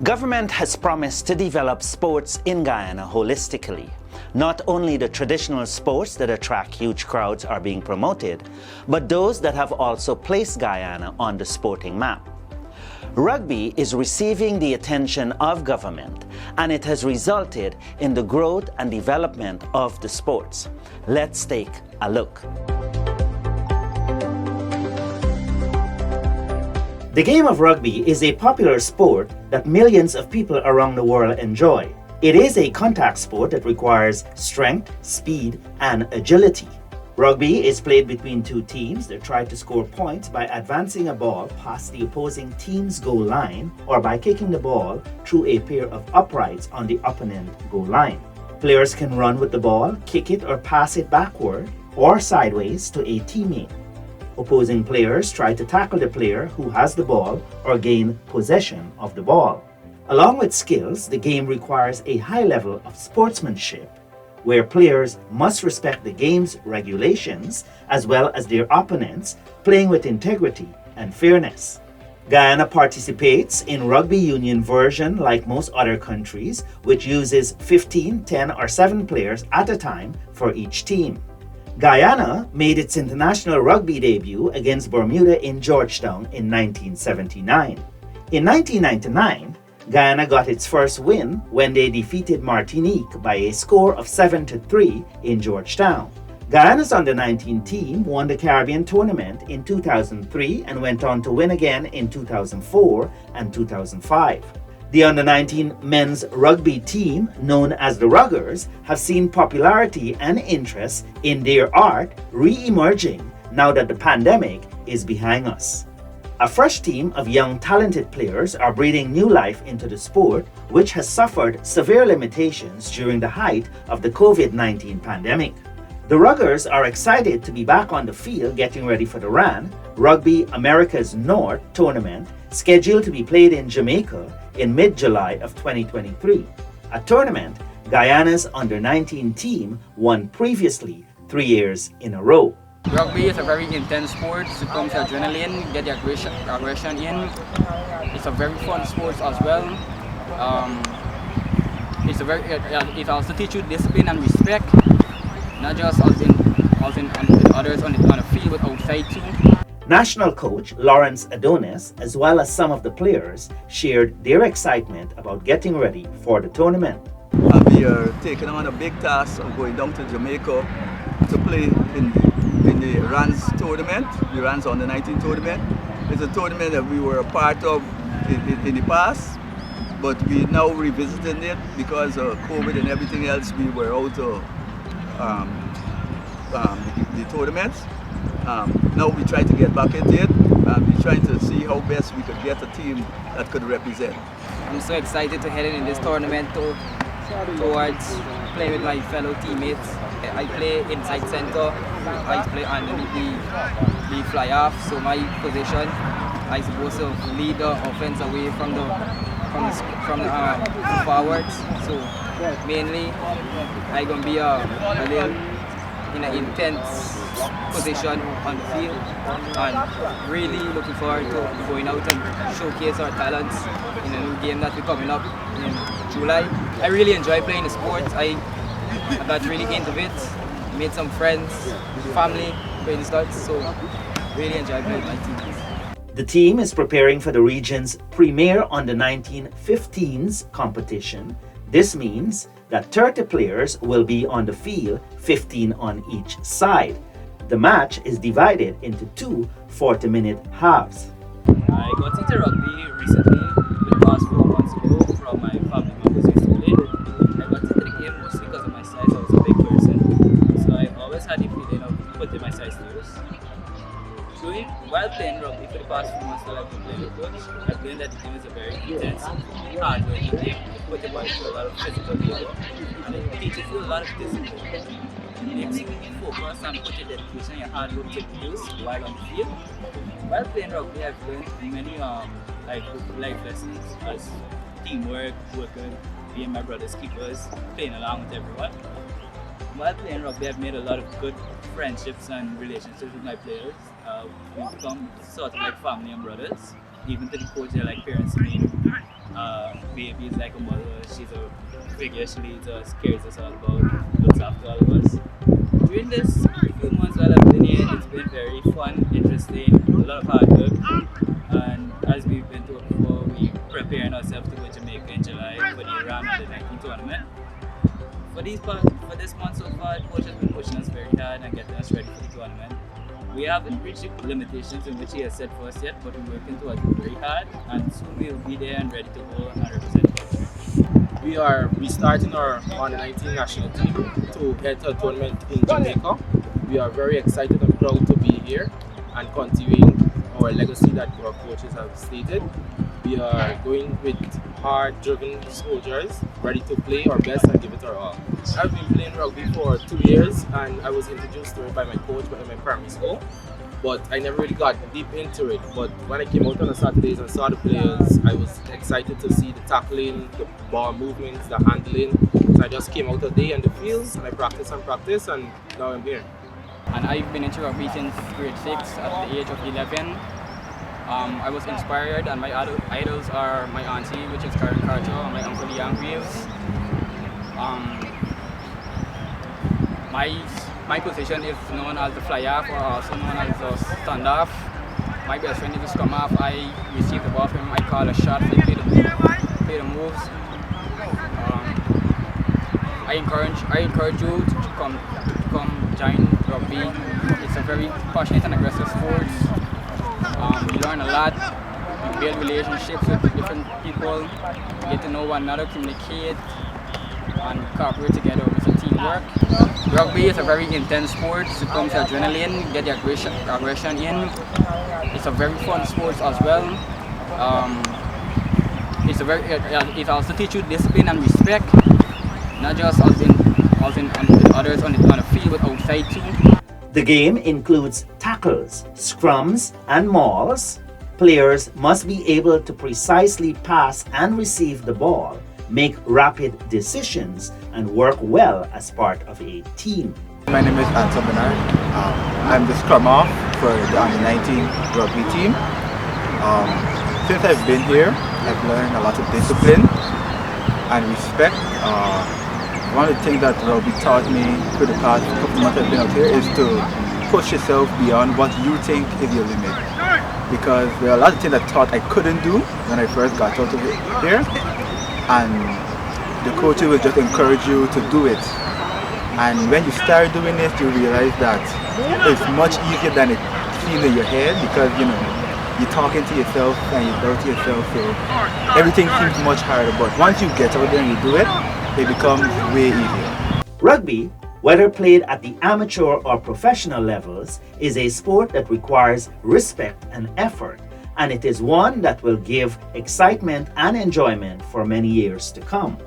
Government has promised to develop sports in Guyana holistically. Not only the traditional sports that attract huge crowds are being promoted, but those that have also placed Guyana on the sporting map. Rugby is receiving the attention of government, and it has resulted in the growth and development of the sports. Let's take a look. The game of rugby is a popular sport that millions of people around the world enjoy. It is a contact sport that requires strength, speed, and agility. Rugby is played between two teams that try to score points by advancing a ball past the opposing team's goal line or by kicking the ball through a pair of uprights on the opponent goal line. Players can run with the ball, kick it or pass it backward or sideways to a teammate. Opposing players try to tackle the player who has the ball or gain possession of the ball. Along with skills, the game requires a high level of sportsmanship, where players must respect the game's regulations as well as their opponents, playing with integrity and fairness. Guyana participates in rugby union version like most other countries, which uses 15, 10 or 7 players at a time for each team. Guyana made its international rugby debut against Bermuda in Georgetown in 1979. In 1999, Guyana got its first win when they defeated Martinique by a score of 7-3 in Georgetown. Guyana's under-19 team won the Caribbean tournament in 2003 and went on to win again in 2004 and 2005. The under-19 men's rugby team, known as the Ruggers, have seen popularity and interest in their art re-emerging now that the pandemic is behind us. A fresh team of young talented players are breathing new life into the sport, which has suffered severe limitations during the height of the COVID-19 pandemic. The Ruggers are excited to be back on the field getting ready for the RAN, Rugby America's North tournament, scheduled to be played in Jamaica in mid-July of 2023, a tournament Guyana's under-19 team won previously 3 years in a row. Rugby is a very intense sport. It comes to adrenaline, get the aggression in. It's a very fun sport as well. It also teaches you discipline and respect, not just as in others on the field, but outside too. National coach Lawrence Adonis, as well as some of the players, shared their excitement about getting ready for the tournament. We are taking on a big task of going down to Jamaica to play in the RANS tournament, the RANS Under-19 tournament. It's a tournament that we were a part of in the past, but we now revisiting it because of COVID and everything else. We were out of the tournaments. Now we try to get back into it. We're trying to see how best we could get a team that could represent. I'm so excited to head in this tournament towards playing with my fellow teammates. I play inside center. I play underneath the fly off. So my position, I supposed to lead the offense away from the forwards. So mainly, I gonna be a little in an intense position on the field, and really looking forward to going out and showcase our talents in a new game that we're coming up in July. I really enjoy playing the sport. I got really into it, made some friends, family, playing the stuff, so really enjoy playing my team. The team is preparing for the region's premier under-19 15s competition. This means that 30 players will be on the field, 15 on each side. The match is divided into two 40-minute halves. I got into rugby recently, the past 4 months ago, from my family members used to play. I got into the game mostly because of my size. I was a big person, so I always had the feeling of putting my size to use. While playing rugby for the past few months that I've been playing with coach, I've learned that the game is a very intense, hard-working game. You put your body through a lot of physical labor, and it teaches you a lot of discipline. It makes you focus and put your dedication and your hard work to use while on the field. While playing rugby, I've learned many life lessons as teamwork, working, being my brother's keepers, playing along with everyone. While playing rugby, I've made a lot of good friendships and relationships with my players. We've become sort of like family and brothers. Even to the coach, they're like parents to me. Baby is like a mother. She's a figure. She leads us, cares us all about, looks after all of us. During this few months while I've been here, it's been very fun, interesting, a lot of hard work. And as we've been told before, we're preparing ourselves to go to Jamaica in July for the round of the 19 tournament. For this month so far, coach has been pushing us very hard and getting us ready for the tournament. We haven't reached the limitations in which he has set for us yet, but we're working towards it very hard, and soon we'll be there and ready to go and represent the country. We are restarting our under 19 national team to head to a tournament in Jamaica. We are very excited and proud to be here and continuing our legacy that our coaches have stated. We are going with hard-driven soldiers, ready to play our best and give it our all. I've been playing rugby for 2 years, and I was introduced to it by my coach in my primary school, but I never really got deep into it. But when I came out on the Saturdays and saw the players, I was excited to see the tackling, the ball movements, the handling. So I just came out a day on the fields and I practiced, and now I'm here. And I've been into rugby since grade 6 at the age of 11. I was inspired, and my idols are my auntie, which is Karen Carter, and my uncle Ian Graves. My position is known as the fly half, or also known as the standoff. My best friend is the scrum half. I receive the ball from him, I call a shot, I play the moves. I encourage you to come join rugby. It's a very passionate and aggressive sport. You learn a lot, you build relationships with different people, you get to know one another, communicate, and cooperate together with a teamwork. Rugby is a very intense sport. It comes to adrenaline, get the aggression in. It's a very fun sport as well. It also teaches you discipline and respect, not just as in others on the field, but outside too. The game includes tackles, scrums, and mauls. Players must be able to precisely pass and receive the ball, make rapid decisions, and work well as part of a team. My name is Anton Bernard. I'm the scrum half for the under 19 rugby team. Since I've been here, I've learned a lot of discipline and respect. One of the things that rugby taught me for the past couple months I've been out here is to push yourself beyond what you think is your limit. Because there are a lot of things I thought I couldn't do when I first got out of here, and the coaches will just encourage you to do it. And when you start doing it, you realize that it's much easier than it seems in your head, because you're talking to yourself and you doubt yourself, so everything seems much harder. But once you get out there and you do it, it becomes way easier. Rugby, whether played at the amateur or professional levels, is a sport that requires respect and effort, and it is one that will give excitement and enjoyment for many years to come.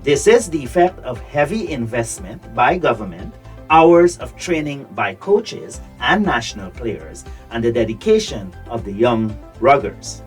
This is the effect of heavy investment by government, hours of training by coaches and national players, and the dedication of the young ruggers.